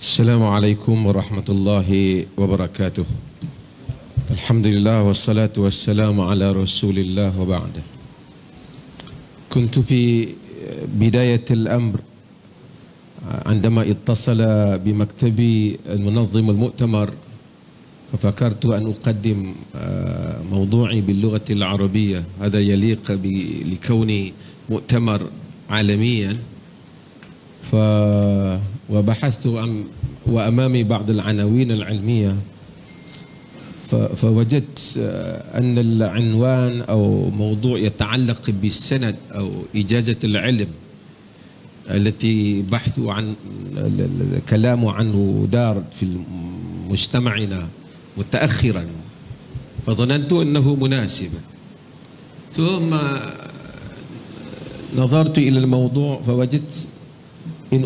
Assalamualaikum warahmatullahi wabarakatuh. Alhamdulillah wassalatu wassalamu ala rasulillah wa ba'da. كنت في بداية الأمر عندما اتصل بمكتبي المنظم المؤتمر ففكرت أن أقدم موضوعي باللغة العربية. هذا يليق لكوني مؤتمر عالميا. وبحثت عن وأمامي بعض العناوين العلمية فوجدت أن العنوان أو موضوع يتعلق بالسند أو إجازة العلم التي بحثوا عن كلام عنه دار في مجتمعنا متأخرا، فظننت أنه مناسب. ثم نظرت إلى الموضوع فوجدت إن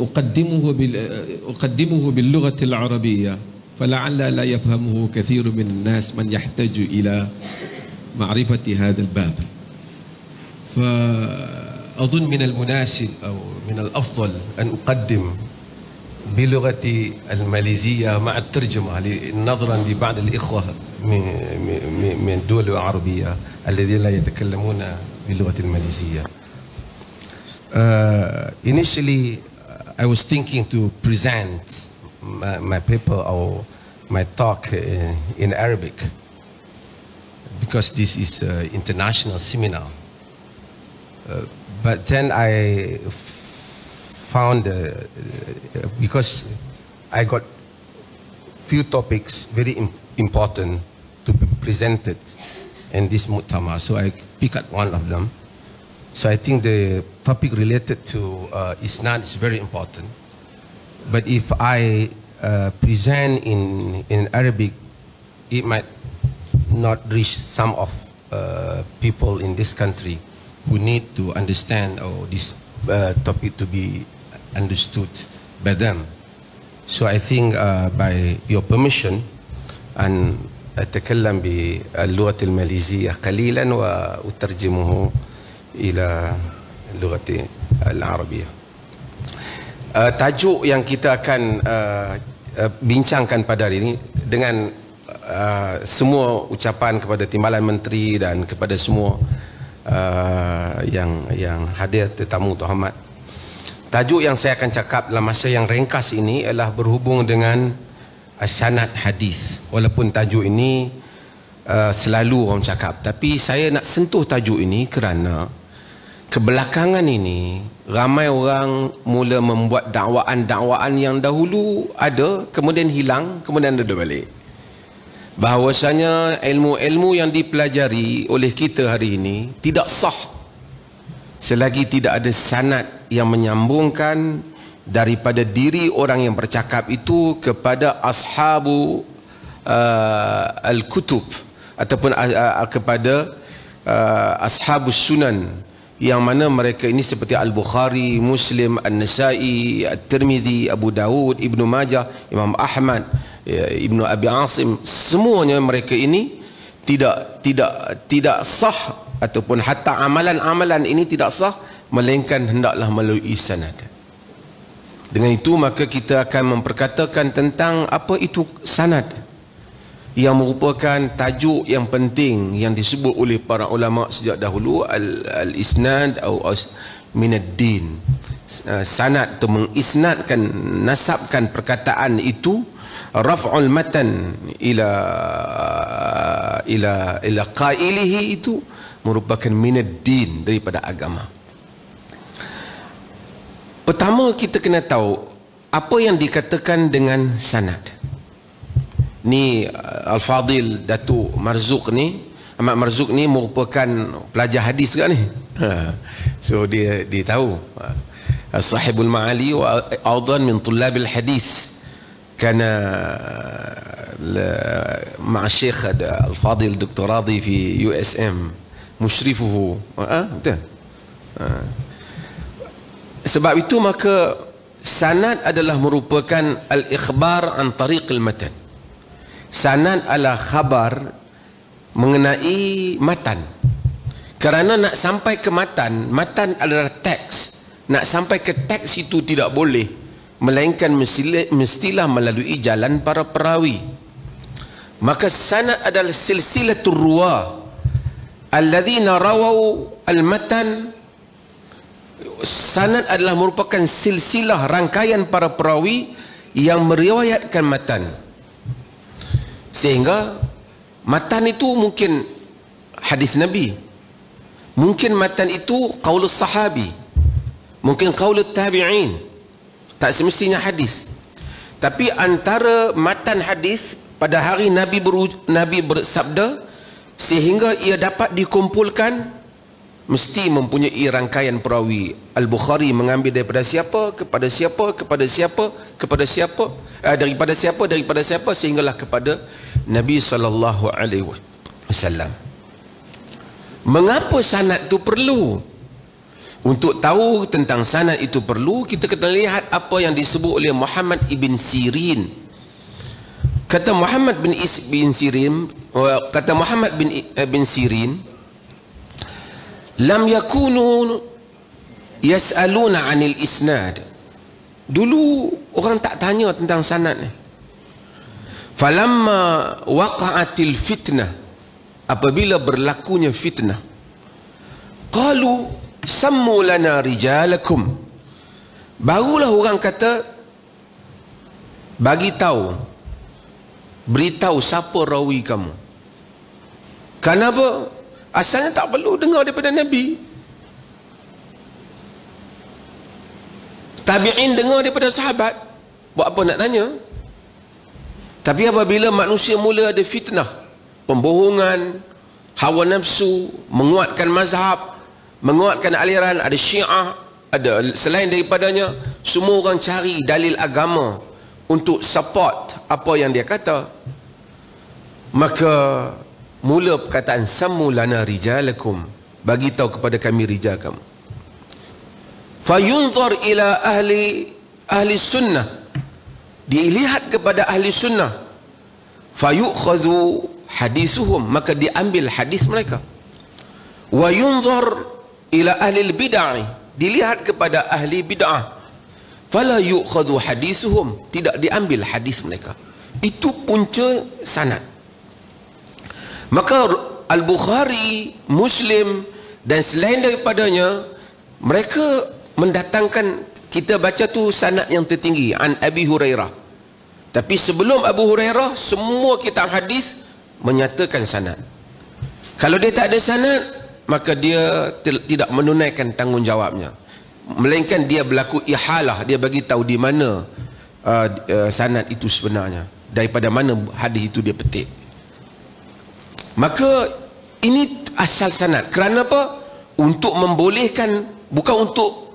أقدمه باللغة العربية فلعل لا يفهمه كثير من الناس من يحتاج إلى معرفة هذا الباب. فأظن من المناسب أو من الأفضل أن أقدم بلغة الماليزية مع الترجمة نظرا لبعض الإخوة من الدول العربية الذين لا يتكلمون باللغة الماليزية. Initially, I was thinking to present my paper or my talk in Arabic because this is an international seminar. But then I found, because I got few topics very important to be presented in this Mu'tamar, so I picked up one of them. So I think the topic related to Isnad is very important. But if I present in Arabic, it might not reach some of people in this country who need to understand or this topic to be understood by them. So I think by your permission أن أتكلم باللغة الماليزية قليلا وأترجمه إلى اللغة العربية. Tajuk yang kita akan bincangkan pada hari ini dengan semua ucapan kepada Timbalan Menteri dan kepada semua yang hadir tetamu terhormat. Tajuk yang saya akan cakap dalam masa yang ringkas ini adalah berhubung dengan sanad hadis. Walaupun tajuk ini selalu orang cakap, tapi saya nak sentuh tajuk ini kerana kebelakangan ini ramai orang mula membuat dakwaan-dakwaan yang dahulu ada, kemudian hilang, kemudian ada balik. Bahawasanya ilmu-ilmu yang dipelajari oleh kita hari ini tidak sah selagi tidak ada sanad yang menyambungkan daripada diri orang yang bercakap itu kepada ashabu al-kutub ataupun kepada ashabus sunan, yang mana mereka ini seperti Al-Bukhari, Muslim, An-Nasai, At-Tirmidzi, Abu Dawud, Ibnu Majah, Imam Ahmad, Ibnu Abi Asim, semuanya mereka ini tidak sah, ataupun hatta amalan-amalan ini tidak sah melainkan hendaklah melalui sanad. Dengan itu maka kita akan memperkatakan tentang apa itu sanad, yang merupakan tajuk yang penting yang disebut oleh para ulama sejak dahulu, al-isnad atau minad-din. Sanad itu mengisnadkan, nasabkan perkataan itu, raf'ul matan ila qailihi, itu merupakan minad-din, daripada agama. Pertama kita kena tahu apa yang dikatakan dengan sanad. Ni Al-Fadil Datuk Marzuq ni, Ahmad Marzuq ni merupakan pelajar hadis kan ni. So dia tahu Sahibul Ma'ali wa aidan min tullabil hadis. Kana مع الشيخ الفاضل دكتور راضي في USM مشرفه. Betul. Sebab itu maka sanad adalah merupakan al-ikhbar an tariq al-matan. Sanad adalah khabar mengenai matan. Kerana nak sampai ke matan adalah teks. Nak sampai ke teks itu tidak boleh melainkan mestilah melalui jalan para perawi. Maka sanad adalah silsilatul ruwah alladzina rawau al-matan. Sanad adalah merupakan silsilah rangkaian para perawi yang meriwayatkan matan. Sehingga matan itu mungkin hadis Nabi, mungkin matan itu qaulus sahabi, mungkin qaulut tabi'in, tak semestinya hadis. Tapi antara matan hadis pada hari Nabi bersabda sehingga ia dapat dikumpulkan, mesti mempunyai rangkaian perawi. Al-Bukhari mengambil daripada siapa, kepada siapa, kepada siapa, kepada siapa, daripada siapa sehinggalah kepada Nabi SAW. Mengapa sanad itu perlu? Untuk tahu tentang sanad itu perlu, kita kena lihat apa yang disebut oleh Muhammad ibn Sirin. Kata Muhammad bin Sirin, lam yakunu yas'aluna 'anil isnad. Dulu orang tak tanya tentang sanad ni. Falamma waqa'atil fitnah, apabila berlakunya fitnah, qalu sammu lana rijalakum, barulah orang kata, bagi tahu, beritahu siapa rawi kamu. Kenapa? Asalnya tak perlu dengar daripada Nabi. Tabi'in dengar daripada sahabat, buat apa nak tanya? Tapi apabila manusia mula ada fitnah, pembohongan, hawa nafsu, menguatkan mazhab, menguatkan aliran, ada Syiah, ada selain daripadanya, semua orang cari dalil agama untuk support apa yang dia kata. Maka mula perkataan sammu lana rijalakum, bagi tahu kepada kami rijal kamu. Fayunzar ila ahli sunnah, dilihat kepada ahli sunnah. Fayukhadhu hadisuhum, maka diambil hadis mereka. Wa yunzar ila ahli bid'ah, dilihat kepada ahli bid'ah. Fala yukhadhu hadisuhum, tidak diambil hadis mereka. Itu punca sanad. Maka Al-Bukhari, Muslim dan selain daripadanya, mereka mendatangkan, kita baca tu sanad yang tertinggi, an Abi Hurairah. Tapi sebelum Abu Hurairah, semua kitab hadis menyatakan sanad. Kalau dia tak ada sanad, maka dia tidak menunaikan tanggungjawabnya, melainkan dia berlaku ihalah, dia bagi tahu di mana sanad itu sebenarnya, daripada mana hadis itu dia petik. Maka ini asal sanad. Kerana apa? Untuk membolehkan, bukan untuk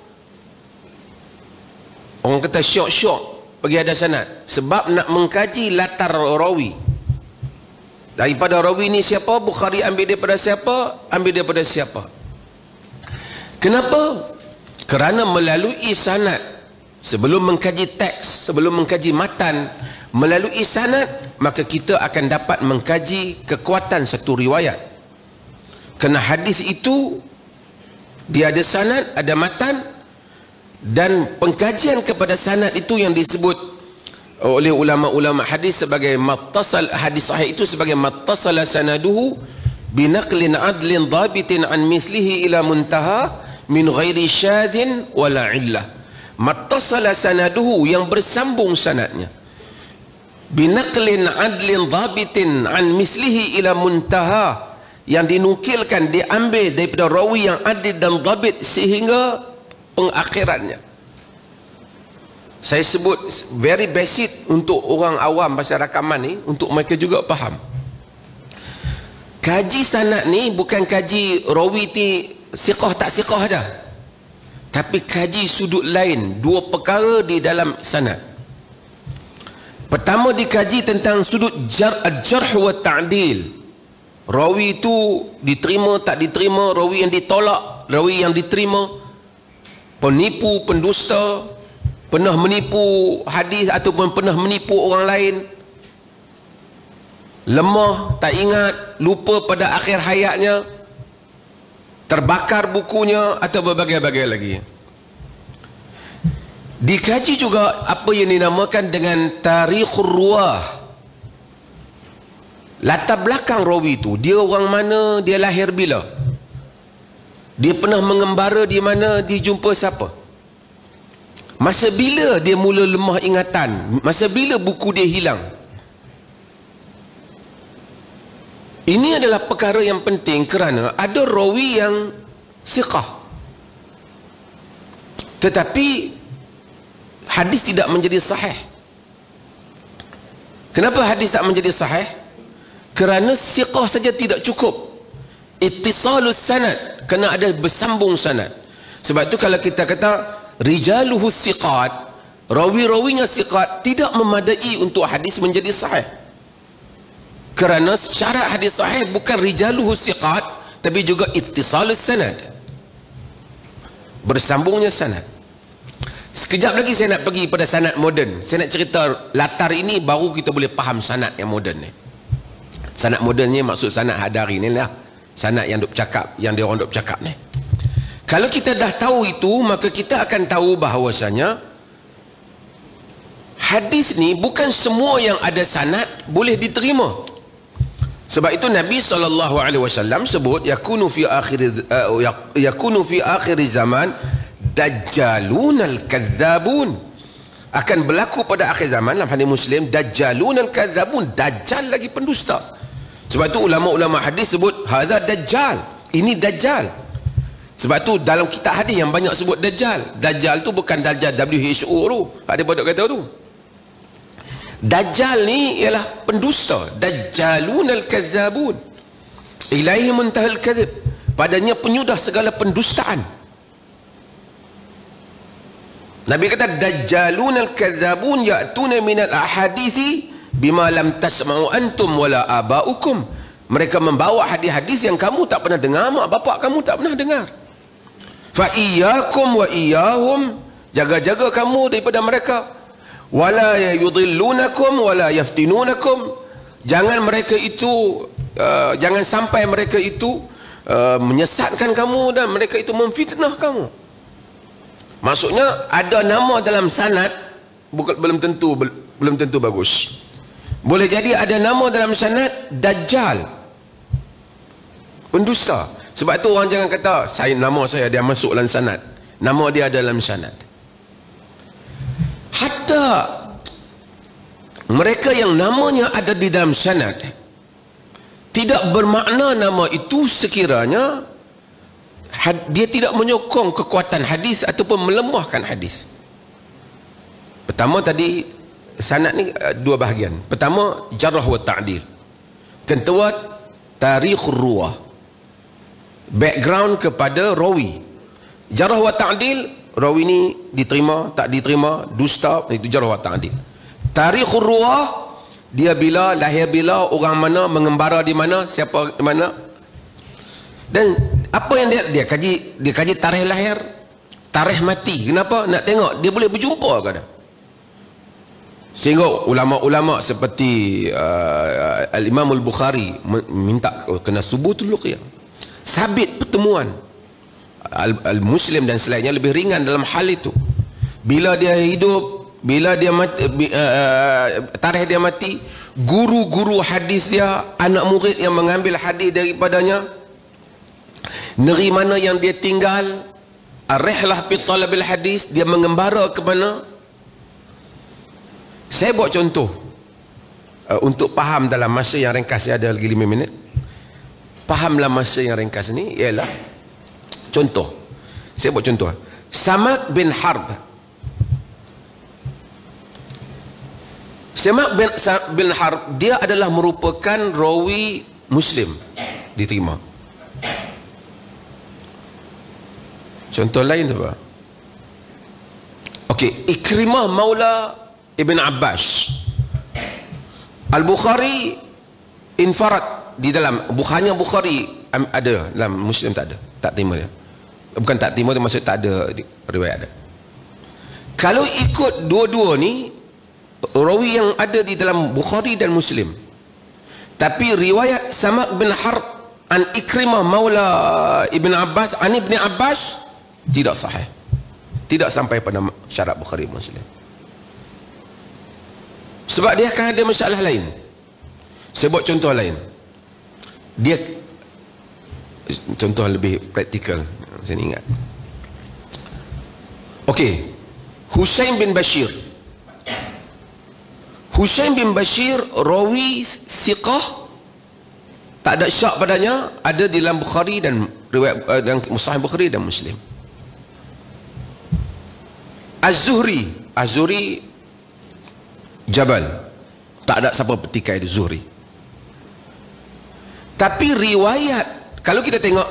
orang kata syok-syok bagi ada sanad, sebab nak mengkaji latar rawi. Daripada rawi ni siapa, Bukhari ambil daripada siapa, ambil daripada siapa. Kenapa? Kerana melalui sanad, sebelum mengkaji teks, sebelum mengkaji matan, melalui sanad, maka kita akan dapat mengkaji kekuatan satu riwayat. Kerana hadis itu dia ada sanad, ada matan, dan pengkajian kepada sanad itu yang disebut oleh ulama-ulama hadis sebagai mattasal, hadis sahih itu sebagai mattasala sanaduhu binaqlin adlin dhabitin an mislihi ila muntaha min ghairi syadhin wala illah. Mattasala sanaduhu, yang bersambung sanadnya, binaqlin adlin dhabitin an mislihi ila muntaha, yang dinukilkan, diambil daripada rawi yang adil dan dhabit sehingga pengakhirannya. Saya sebut very basic untuk orang awam pasal rakaman ni, untuk mereka juga faham. Kaji sanad ni bukan kaji rawi ti siqah tak siqah dah, tapi kaji sudut lain, dua perkara di dalam sanad. Pertama, dikaji tentang sudut jarh wa ta'dil. Rawi itu diterima tak diterima, rawi yang ditolak, rawi yang diterima, penipu, pendusta, pernah menipu hadis ataupun pernah menipu orang lain, lemah, tak ingat, lupa pada akhir hayatnya, terbakar bukunya, atau berbagai-bagai lagi. Dikaji juga apa yang dinamakan dengan tarikhur ruwah. Latar belakang rawi itu, dia orang mana, dia lahir bila, dia pernah mengembara di mana, dia jumpa siapa, masa bila dia mula lemah ingatan, masa bila buku dia hilang. Ini adalah perkara yang penting kerana ada rawi yang siqah, tetapi hadis tidak menjadi sahih. Kenapa hadis tak menjadi sahih? Kerana siqah saja tidak cukup. Ittisalus sanad, kena ada bersambung sanad. Sebab itu kalau kita kata rijaluhu siqat, rawi-rawinya siqat, tidak memadai untuk hadis menjadi sahih. Kerana syarat hadis sahih bukan rijaluhu siqat, tapi juga ittisalus sanad, bersambungnya sanad. Sekejap lagi saya nak pergi pada sanad moden. Saya nak cerita latar ini, baru kita boleh faham sanad yang moden ni. Sanad moden ni maksud sanad hadari ni lah, sanad yang duk bercakap, yang dia orang duk bercakap ni. Kalau kita dah tahu itu, maka kita akan tahu bahawasanya hadis ni bukan semua yang ada sanad boleh diterima. Sebab itu Nabi SAW sebut yakunu fi akhir zaman dajjalun al-kazzabun, akan berlaku pada akhir zaman dalam hadis Muslim, dajjalun al-kazzabun, dajjal lagi pendusta. Sebab itu ulama-ulama hadis sebut hadza dajjal, ini dajjal. Sebab tu dalam kitab hadis yang banyak sebut dajjal. Dajjal tu bukan dajjal WHO tu, ada pada kata tu. Dajjal ni ialah pendusta. Dajjalun al-kazzabun, ilaihi muntahal kadzib, padanya penyudah segala pendustaan. Nabi kata dajjalun al-kazzabun ya'tuna minal ahadithi bima lam tasma'u antum wala aba'ukum. Mereka membawa hadis-hadis yang kamu tak pernah dengar, mak bapak kamu tak pernah dengar. Fa iyyakum wa iyyahum, jaga-jaga kamu daripada mereka. Wala yudillunakum wala yaftinunakum, jangan mereka itu jangan sampai mereka itu menyesatkan kamu dan mereka itu memfitnah kamu. Maksudnya ada nama dalam sanad belum tentu bagus. Boleh jadi ada nama dalam sanad dajjal, pendusta. Sebab tu orang jangan kata nama saya dia masuk dalam sanad, nama dia ada dalam sanad. Hatta mereka yang namanya ada di dalam sanad tidak bermakna nama itu sekiranya dia tidak menyokong kekuatan hadis ataupun melemahkan hadis. Pertama tadi, sanad ni dua bahagian. Pertama jarh wa ta'dil, kedua tarikhur ruwah, background kepada rawi. Jarh wa ta'dil, rawi ni diterima, tak diterima, dusta, itu jarh wa ta'dil. Tarikhur ruwah, dia bila, lahir bila, orang mana, mengembara di mana, siapa di mana. Dan apa yang dia kaji tarikh lahir, tarikh mati. Kenapa? Nak tengok dia boleh berjumpa ke tak. Sehingga ulama-ulama seperti Al-Imam Al-Bukhari minta kena subutul luqyah, sabit pertemuan. Al-Muslim dan selainnya lebih ringan dalam hal itu. Bila dia hidup, bila dia mati, tarikh dia mati, guru-guru hadis dia, anak murid yang mengambil hadis daripadanya, negeri mana yang dia tinggal, ar-rihlah fi talabil hadis, dia mengembara ke mana. Saya buat contoh untuk faham dalam masa yang ringkas, ada lagi 5 minit. Faham dalam masa yang ringkas ni ialah contoh. Saya buat contoh. Samak bin Harb. Samak bin Harb, dia adalah merupakan rawi Muslim, diterima. Contoh lain tu apa? Okey, Ikrimah maula Ibn Abbas. Al-Bukhari infarad di dalam Bukhari ada, dalam Muslim tak ada, tak terima dia. Bukan tak terima, dia maksud tak ada riwayat ada. Kalau ikut dua-dua ni, rawi yang ada di dalam Bukhari dan Muslim, tapi riwayat Samak bin Harb an Ikrimah maula Ibn Abbas an Ibn Abbas tidak sahih, tidak sampai pada syarat Bukhari Muslim. Sebab dia akan ada masalah lain. Saya buat contoh lain. Dia contoh lebih praktikal, saya ingat. Okey, Husain bin Bashir. Husain bin Bashir rawi thiqah, tak ada syak padanya, ada di dalam Bukhari dan riwayat dan Sahih Bukhari dan Muslim. Az-Zuhri Jabal, tak ada siapa petikai di Zuhri. Tapi riwayat, kalau kita tengok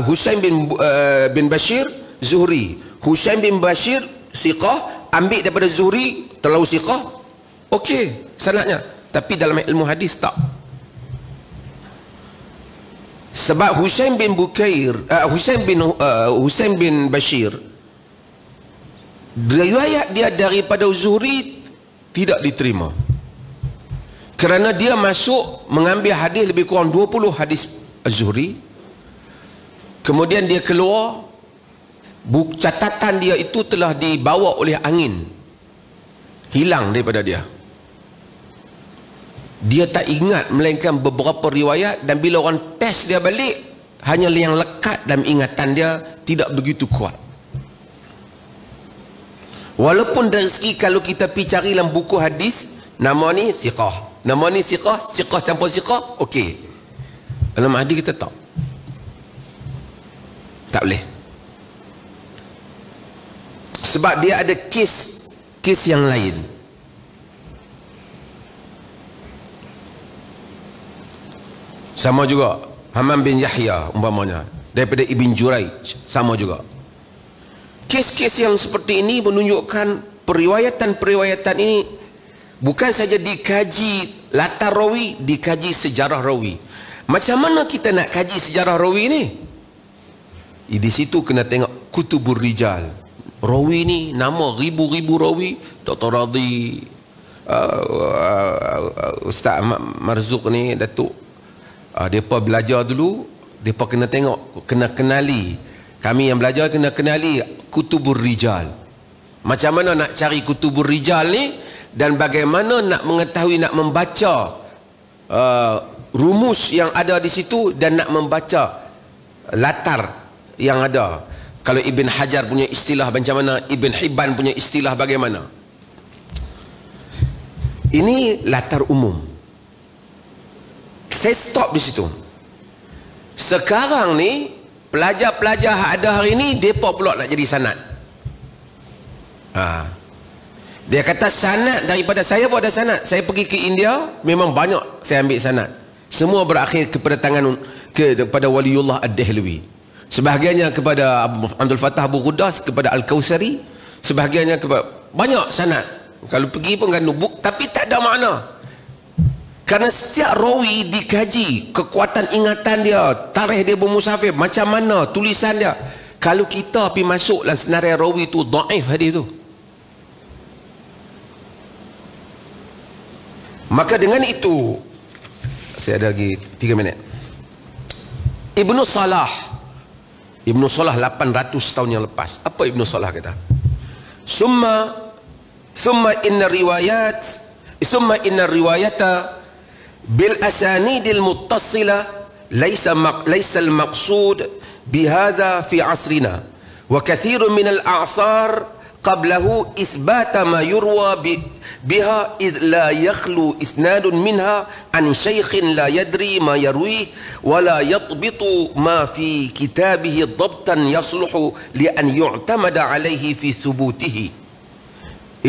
Husain bin Bashir Zuhri, Husain bin Bashir siqah, ambil daripada Zuhri terlalu siqah, okey sanadnya. Tapi dalam ilmu hadis tak. Sebab Husain bin Bashir, riwayat dia daripada Zuhri tidak diterima, kerana dia masuk mengambil hadis lebih kurang 20 hadis Az-Zuhri, kemudian dia keluar, catatan dia itu telah dibawa oleh angin, hilang daripada dia. Dia tak ingat melainkan beberapa riwayat, dan bila orang test dia balik, hanya yang lekat dalam ingatan dia, tidak begitu kuat. Walaupun dari segi kalau kita pergi cari dalam buku hadis, nama ni siqah, nama ni siqah, siqah campur siqah, okey. Dalam hadis kita tak boleh. Sebab dia ada kes yang lain. Sama juga Hamam bin Yahya umpamanya daripada Ibn Jurayj, sama juga. Kes-kes yang seperti ini menunjukkan periwayatan ini bukan saja dikaji latar rawi, dikaji sejarah rawi. Macam mana kita nak kaji sejarah rawi ni? Di situ kena tengok Kutubur Rijal. Rawi ni nama ribu-ribu rawi. Dr. Radhi, Ustaz Marzuq ni, Datuk, mereka belajar dulu, mereka kena tengok, kena kenali. Kami yang belajar kena kenali Kutubur Rijal. Macam mana nak cari Kutubur Rijal ni, dan bagaimana nak mengetahui, nak membaca rumus yang ada di situ, dan nak membaca latar yang ada. Kalau Ibn Hajar punya istilah macam mana, Ibn Hibban punya istilah bagaimana. Ini latar umum. Saya stop di situ. Sekarang ni pelajar-pelajar ada hari ni, depa pula nak jadi sanad. Dia kata sanad daripada saya pun ada sanad. Saya pergi ke India, memang banyak saya ambil sanad. Semua berakhir kepada tangan kepada Waliullah Ad-Dehlawi. Sebahagiannya kepada Abdul Fattah Abu Qudas, kepada Al-Kausari, sebahagiannya kepada banyak sanad. Kalau pergi pun kan nubuk, tapi tak ada makna. Kerana setiap rawi dikaji, kekuatan ingatan dia, tarikh dia bermusafir, macam mana tulisan dia. Kalau kita pergi masuk dalam senarai rawi tu, dhaif hadis tu. Maka dengan itu, saya ada lagi 3 minit. Ibnu Salah 800 tahun yang lepas, apa Ibnu Salah kata? Summa inna riwayata bil asanidil muttasila laysa al maqsud bihadha fi asrina, wa kathirun min al a'sar qablahu isbata ma yurwa biha idh la yakhlu isnadun minha an shaykhin la yadri ma yarwih wa la yadbitu ma fi kitabihi dabtan yasluhu li an yu'tamada alayhi fi thubutihi.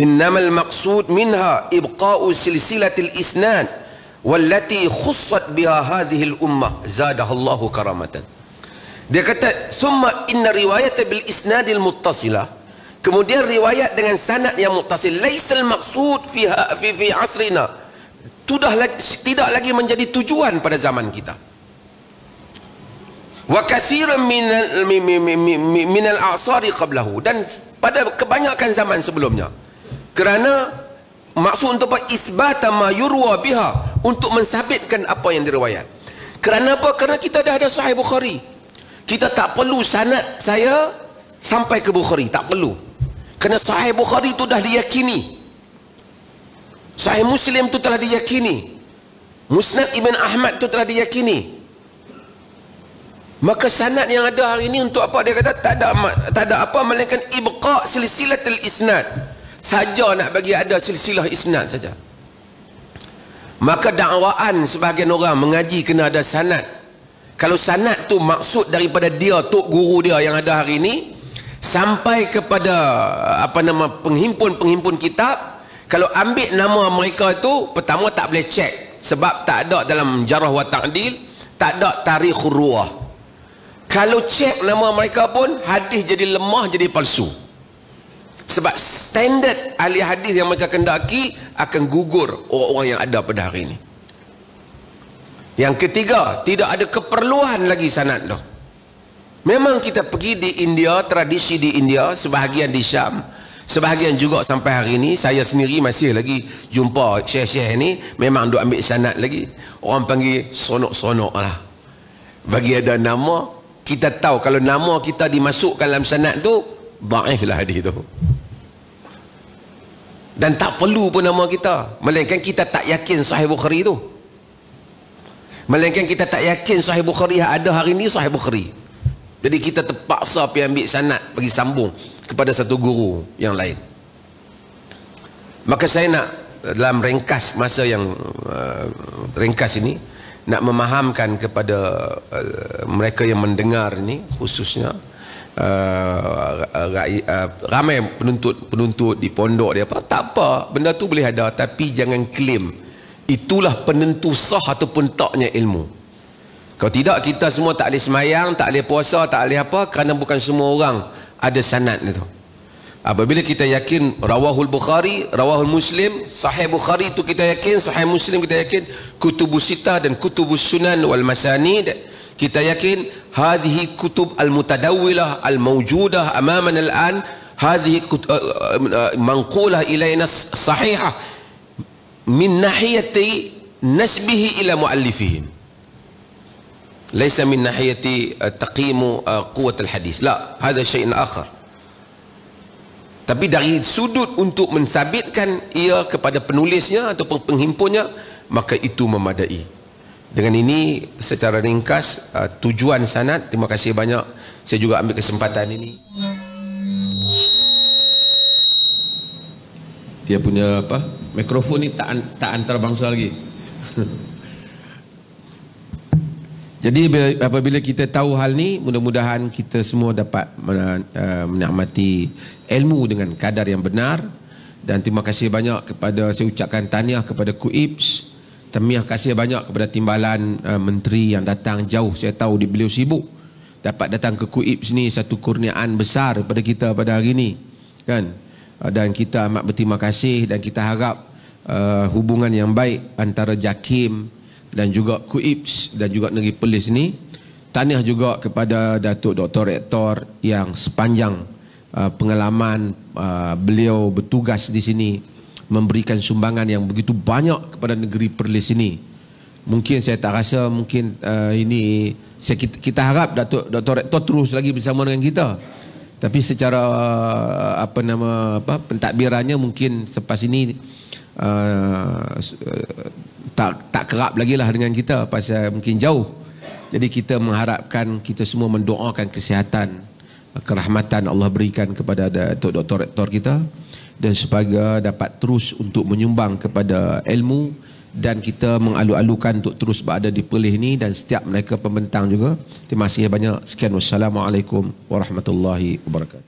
Innamal maqsud minha ibqa'u silsilatil isnad wallati khussat biha hadhihi al-ummah zadahallahu karamatan. Dia kata summa inna riwayata bil isnadil muttasilah, kemudian riwayat dengan sanad yang muttasil, laisal maqsud fi asrina, tidak lagi menjadi tujuan pada zaman kita. Wa katsiran min al-a'sari qablahu, dan pada kebanyakan zaman sebelumnya. Kerana maksud untuk apa? Isbata ma yurwa biha, untuk mensabitkan apa yang diriwayat. Kerana apa? Kerana kita dah ada Sahih Bukhari. Kita tak perlu sanad saya sampai ke Bukhari, tak perlu. Kerana Sahih Bukhari itu dah diyakini, Sahih Muslim itu telah diyakini, Musnad Ibn Ahmad itu telah diyakini. Maka sanad yang ada hari ini untuk apa? Dia kata tak ada apa melainkan ibqa silsilatul isnad, saja nak bagi ada silsilah isnad saja. Maka dakwaan sebahagian orang mengaji kena ada sanad. Kalau sanad tu maksud daripada dia, tok guru dia yang ada hari ini sampai kepada penghimpun kitab, kalau ambil nama mereka itu, pertama tak boleh cek sebab tak ada dalam jarah wa ta'dil, tak ada tarikhur ruwah. Kalau cek nama mereka pun hadis jadi lemah, jadi palsu. Sebab standard ahli hadis yang mereka kendaki akan gugur orang-orang yang ada pada hari ini. Yang ketiga, tidak ada keperluan lagi sanad tu. Memang kita pergi di India, tradisi di India, sebahagian di Syam, sebahagian juga sampai hari ini. Saya sendiri masih lagi jumpa syekh-syekh ni memang duk ambil sanad lagi. Orang panggil seronok-seronok lah. Bagi ada nama, kita tahu kalau nama kita dimasukkan dalam sanad tu, dhaif lah hadis tu. Dan tak perlu pun nama kita, melainkan kita tak yakin Sahih Bukhari tu. Melainkan kita tak yakin Sahih Bukhari ada hari ni Sahih Bukhari. Jadi kita terpaksa pergi ambil sanad, bagi sambung kepada satu guru yang lain. Maka saya nak dalam ringkas masa yang ringkas ini, nak memahamkan kepada mereka yang mendengar ini, khususnya ramai penuntut di pondok dia apa, tak apa, benda tu boleh ada, tapi jangan klaim itulah penentu sah ataupun taknya ilmu. Kalau tidak, kita semua tak boleh semayang, tak boleh puasa, tak boleh apa, kerana bukan semua orang ada sanad itu. Apabila kita yakin rawahul Bukhari, rawahul Muslim, Sahih Bukhari itu kita yakin, Sahih Muslim kita yakin, kutubus sitah dan kutubus sunan wal masanid, kita yakin hadhihi kutub al-mutadawwilah al-mawjudah amamana al-an, hadhihi manqulah ilayna sahihah min nahiyati nasbihi ila muallifihim, laysa min nahiyati taqimu quwwat al-hadis, la, hadha syai'un akhar. Tapi dari sudut untuk mensabitkan ia kepada penulisnya ataupun penghimpunnya, maka itu memadai. Dengan ini secara ringkas tujuan sanad. Terima kasih banyak. Saya juga ambil kesempatan ini, dia punya apa, mikrofon ni tak antarabangsa lagi. Jadi apabila kita tahu hal ni, mudah-mudahan kita semua dapat menikmati ilmu dengan kadar yang benar. Dan terima kasih banyak kepada, saya ucapkan tahniah kepada KUIPS, terima kasih banyak kepada timbalan menteri yang datang jauh. Saya tahu beliau sibuk, dapat datang ke KUIPS ni satu kurniaan besar pada kita pada hari ini, kan? Dan kita amat berterima kasih, dan kita harap hubungan yang baik antara JAKIM dan juga KUIPS dan juga Negeri Perlis ni. Tahniah juga kepada Datuk Dr. Rektor yang sepanjang pengalaman beliau bertugas di sini memberikan sumbangan yang begitu banyak kepada Negeri Perlis ini. Mungkin saya tak rasa mungkin ini kita harap Datuk Dr. Rektor terus lagi bersama dengan kita. Tapi secara pentadbirannya mungkin selepas ini tak kerap lagi lah dengan kita, pasal mungkin jauh. Jadi kita mengharapkan, kita semua mendoakan kesihatan, kerahmatan Allah berikan kepada Datuk Dr. Rektor kita, dan supaya dapat terus untuk menyumbang kepada ilmu, dan kita mengalu-alukan untuk terus berada di Perlis ini dan setiap mereka pembentang juga. Terima kasih banyak. Sekian, wassalamualaikum warahmatullahi wabarakatuh.